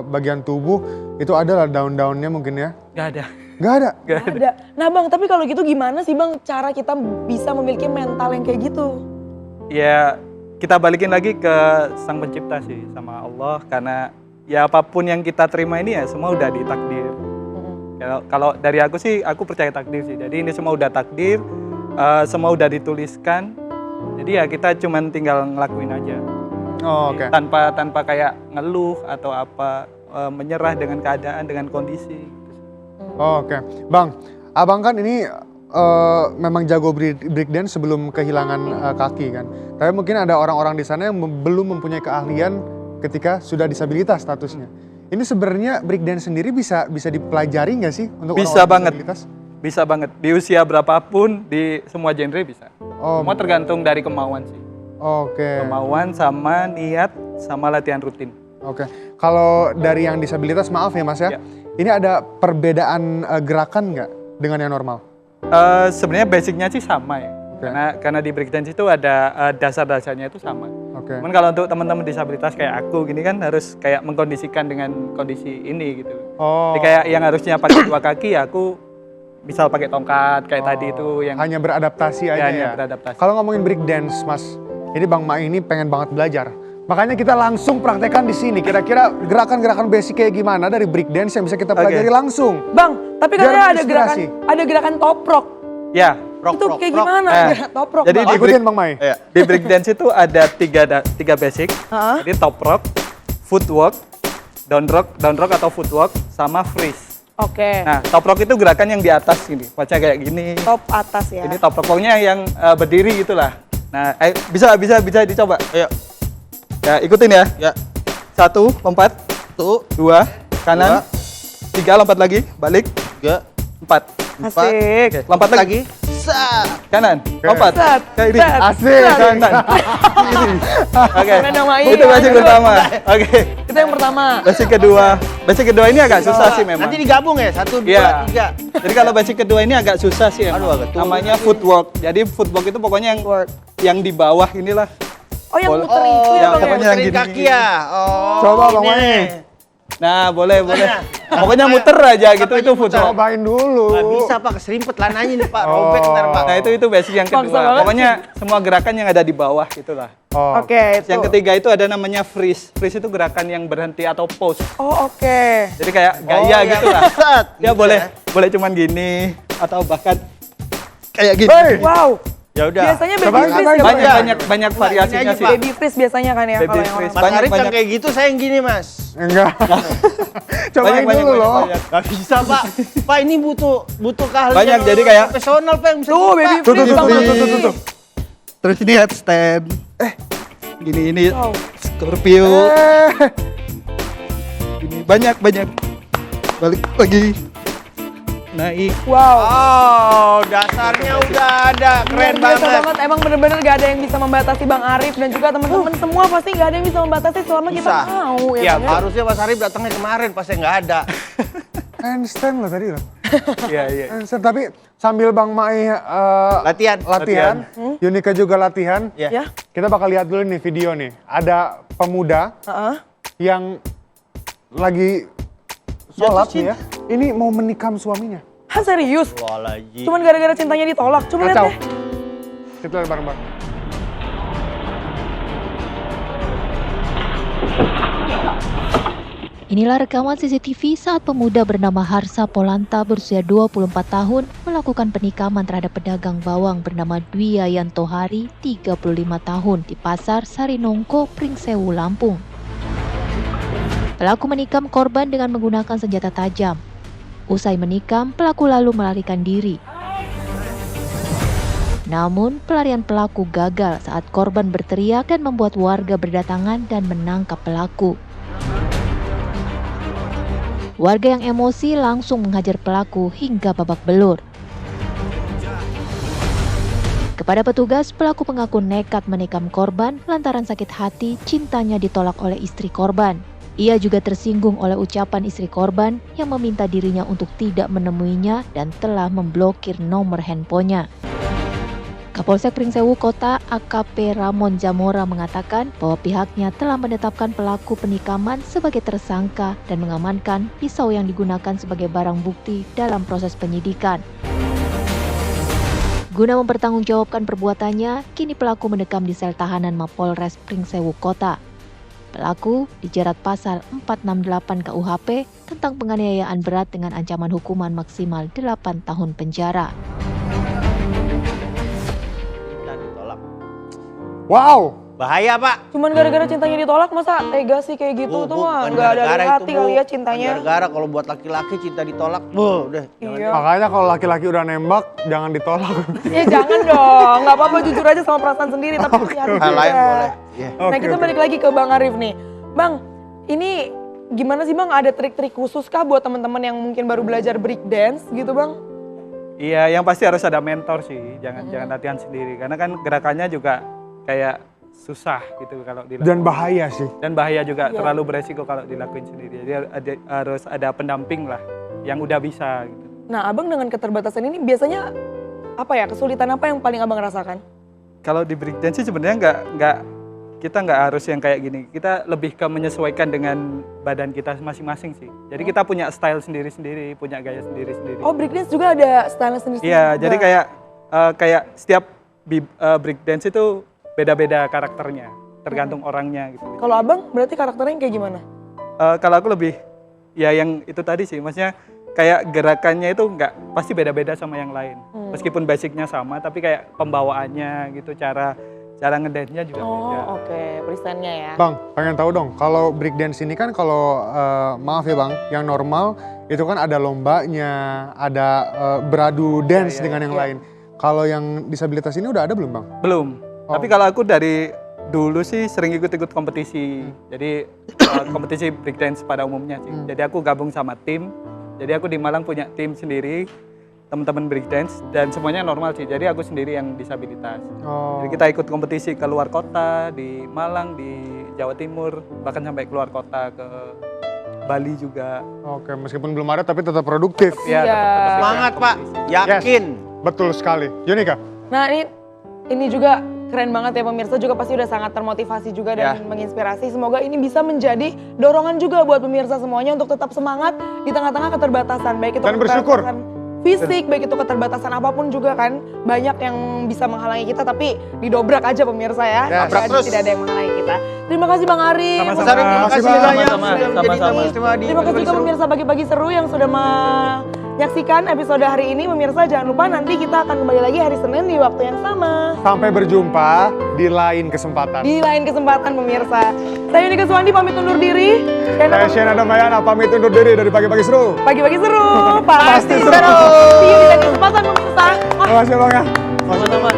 bagian tubuh, itu adalah daun-daunnya mungkin ya? Gak ada. Gak ada? Gak ada. Nah Bang, tapi kalau gitu gimana sih Bang cara kita bisa memiliki mental yang kayak gitu? Ya kita balikin lagi ke Sang Pencipta sih, sama Allah, karena ya apapun yang kita terima ini ya semua udah ditakdir. Kalau dari aku sih, aku percaya takdir sih. Jadi ini semua udah takdir, semua udah dituliskan. Jadi ya kita cuman tinggal ngelakuin aja. Oh, oke. Tanpa kayak ngeluh atau apa, menyerah dengan keadaan, dengan kondisi. Oh, oke. Bang, abang kan ini memang jago breakdance sebelum kehilangan kaki kan. Tapi mungkin ada orang-orang di sana yang belum mempunyai keahlian ketika sudah disabilitas statusnya. Ini sebenarnya breakdance sendiri bisa dipelajari nggak sih untuk bisa banget, disabilitas? Bisa banget. Di usia berapapun, di semua genre bisa. Oh. Semua tergantung dari kemauan sih. Oke. Kemauan sama niat sama latihan rutin. Oke. Kalau dari yang disabilitas, maaf ya Mas ya, ini ada perbedaan gerakan nggak dengan yang normal? Sebenarnya basicnya sih sama ya. Karena di breakdance itu ada dasar-dasarnya itu sama. Cuman kalau untuk teman-teman disabilitas kayak aku gini kan harus kayak mengkondisikan dengan kondisi ini gitu. Oh. Jadi kayak yang harusnya pakai 2 kaki ya aku misal pakai tongkat kayak tadi itu yang hanya beradaptasi aja hanya ya. beradaptasi. Kalau ngomongin breakdance Mas, ini Bang Mai ini pengen banget belajar. Makanya kita langsung praktekkan di sini. Kira-kira gerakan-gerakan basic kayak gimana dari breakdance yang bisa kita pelajari langsung. Bang, tapi Biar katanya ada gerakan toprok. Ya, itu kayak gimana? Toprok. Jadi Bang. ikutin Bang Mai. Di breakdance itu ada tiga basic. Jadi top rock, footwork, down rock atau footwork, sama freeze. Oke. Nah, top rock itu gerakan yang di atas gini, macam kayak gini. Top atas ya. Ini top rock, pokoknya yang berdiri gitulah. Nah, bisa dicoba. Ayo. Ya, ikutin ya. Ya. 1, lompat. 2, kanan. 3, lompat lagi, balik. 3, 4. Asik. Oke, lompat lagi. Kanan, lompat. Kiri. Asik. Kanan. Kiri. Oke. Itu basic pertama. Oke. Itu yang pertama. Basic kedua. Basic kedua ini agak susah sih memang. Nanti digabung ya, 1, 2, 3. Jadi kalau basic kedua ini agak susah sih emang. Namanya footwork. Jadi footwork itu pokoknya yang di bawah inilah. Oh, yang muter itu ya Bang. Pokoknya yang gini. Kaki ya. Oh. Coba Bang Mai. Nah, boleh. Pokoknya muter aja gitu, itu footwork. Cobain dulu. Nggak bisa Pak, keserimpet lananya nih Pak, robek ntar Pak. Nah, itu basic yang kedua. Pokoknya semua gerakan yang ada di bawah gitulah. Oke, itu. Yang ketiga itu ada namanya freeze. Freeze itu gerakan yang berhenti atau pause. Oh, oke. Jadi kayak gaya gitu lah. Ya boleh cuman gini atau bahkan kayak gini. Wow. Ya udah. Biasanya baby freeze ya, banyak variasinya sih. Baby freeze biasanya kan ya kalau yang orang. Mas Arif yang kayak gitu, saya yang gini Mas. Enggak. Cobain dulu loh. Gak bisa Pak. Pak ini butuh keahlian. Banyak, jadi kayak profesional Pak yang bisa. Tuh baby freeze. Tuh. Terus ini headstand. Gini Scorpio. Ini banyak. Balik lagi. Naik. Wow. Oh, dasarnya udah ada. Keren banget. Emang bener-bener gak ada yang bisa membatasi Bang Arif dan juga teman-teman semua pasti gak ada yang bisa membatasi selama kita mau. Ya, harusnya Mas Arif datangnya kemarin pas saya nggak ada. Handstand loh tadi loh. Iya. Handstand, tapi sambil Bang Mai latihan. Yunika juga latihan. Ya. Kita bakal lihat dulu nih video nih. Ada pemuda yang lagi sholat nih ya. Ini mau menikam suaminya. Hah, serius? Cuman gara-gara cintanya ditolak. Coba lihat deh. Kita lihat bareng-bareng. Inilah rekaman CCTV saat pemuda bernama Harsa Polanta berusia 24 tahun melakukan penikaman terhadap pedagang bawang bernama Dwi Yayanto Hari, 35 tahun di Pasar Sarinongko, Pringsewu, Lampung. Pelaku menikam korban dengan menggunakan senjata tajam. Usai menikam, pelaku lalu melarikan diri. Namun, pelarian pelaku gagal saat korban berteriak dan membuat warga berdatangan dan menangkap pelaku. Warga yang emosi langsung menghajar pelaku hingga babak belur. Kepada petugas, pelaku mengaku nekat menikam korban lantaran sakit hati cintanya ditolak oleh istri korban. Ia juga tersinggung oleh ucapan istri korban yang meminta dirinya untuk tidak menemuinya dan telah memblokir nomor handphonenya. Kapolsek Pringsewu Kota AKP Ramon Jamora mengatakan bahwa pihaknya telah menetapkan pelaku penikaman sebagai tersangka dan mengamankan pisau yang digunakan sebagai barang bukti dalam proses penyidikan. Guna mempertanggungjawabkan perbuatannya, kini pelaku mendekam di sel tahanan Mapolres Pringsewu Kota. Pelaku dijerat pasal 468 KUHP tentang penganiayaan berat dengan ancaman hukuman maksimal 8 tahun penjara. Wow, bahaya Pak. Cuman gara-gara cintanya ditolak masa tega sih kayak gitu tuh mah. Nggak ada dari hati kali ya cintanya. Gara-gara kalau buat laki-laki cinta ditolak, udah. Iya. Makanya kalau laki-laki udah nembak, jangan ditolak. Ya jangan dong, nggak apa-apa jujur aja sama perasaan sendiri tapi hati juga. Lain boleh. Nah kita balik lagi ke Bang Arif nih. Bang, ini gimana sih Bang, ada trik-trik khusus kah buat teman-teman yang mungkin baru belajar break dance gitu Bang? Iya, yang pasti harus ada mentor sih, jangan latihan sendiri. Karena kan gerakannya juga kayak susah gitu kalau dilakukan. Dan bahaya sih. Dan bahaya juga, Iya. terlalu beresiko kalau dilakuin sendiri. Jadi harus ada pendamping lah yang udah bisa gitu. Nah Abang dengan keterbatasan ini biasanya apa ya, kesulitan apa yang paling Abang rasakan? Kalau di breakdance sih sebenarnya kita nggak harus yang kayak gini. Kita lebih ke menyesuaikan dengan badan kita masing-masing sih. Jadi kita punya style sendiri-sendiri, punya gaya sendiri-sendiri. Oh breakdance juga ada style sendiri-sendiri? Iya, jadi kayak setiap breakdance itu beda-beda karakternya, tergantung orangnya gitu. Kalau Abang berarti karakternya kayak gimana? Kalau aku lebih ya yang itu tadi sih, maksudnya kayak gerakannya itu nggak pasti beda-beda sama yang lain. Meskipun basicnya sama, tapi kayak pembawaannya gitu, cara ngedance-nya juga beda. Oh oke, presentnya ya. Bang, pengen tahu dong, kalau breakdance ini kan kalau maaf ya Bang, yang normal itu kan ada lombanya, ada beradu dance dengan yang lain. Kalau yang disabilitas ini udah ada belum Bang? Belum. Tapi kalau aku dari dulu sih sering ikut-ikut kompetisi. Jadi kompetisi breakdance pada umumnya sih. Jadi aku gabung sama tim. Jadi aku di Malang punya tim sendiri, teman-teman breakdance, dan semuanya normal sih. Jadi aku sendiri yang disabilitas. Jadi kita ikut kompetisi ke luar kota, di Malang, di Jawa Timur, bahkan sampai keluar kota ke Bali juga. Oke, meskipun belum ada tapi tetap produktif. Ya, tetap Semangat Pak, yakin. Yes, betul sekali. Yonika. Nah ini juga keren banget ya pemirsa, juga pasti udah sangat termotivasi juga dan menginspirasi. Semoga ini bisa menjadi dorongan juga buat pemirsa semuanya untuk tetap semangat di tengah-tengah keterbatasan. Baik itu dan bersyukur. Fisik, baik itu keterbatasan apapun juga kan. Banyak yang bisa menghalangi kita tapi didobrak aja pemirsa ya. Jadi tidak ada yang menghalangi kita. Terima kasih Bang Ari. Sama-sama. Terima kasih banyak. Sama-sama. Terima kasih juga pemirsa pagi-pagi seru yang sudah menyaksikan episode hari ini. Pemirsa jangan lupa nanti kita akan kembali lagi hari Senin di waktu yang sama. Sampai berjumpa di lain kesempatan. Di lain kesempatan pemirsa. Saya Yunika Suwandi pamit undur diri. Saya Shena Damayana pamit undur diri dari Pagi-Pagi Seru. Pagi-pagi seru. Pasti seru. See you di lain kesempatan pemirsa. Terima kasih Bang ya. Sama-sama.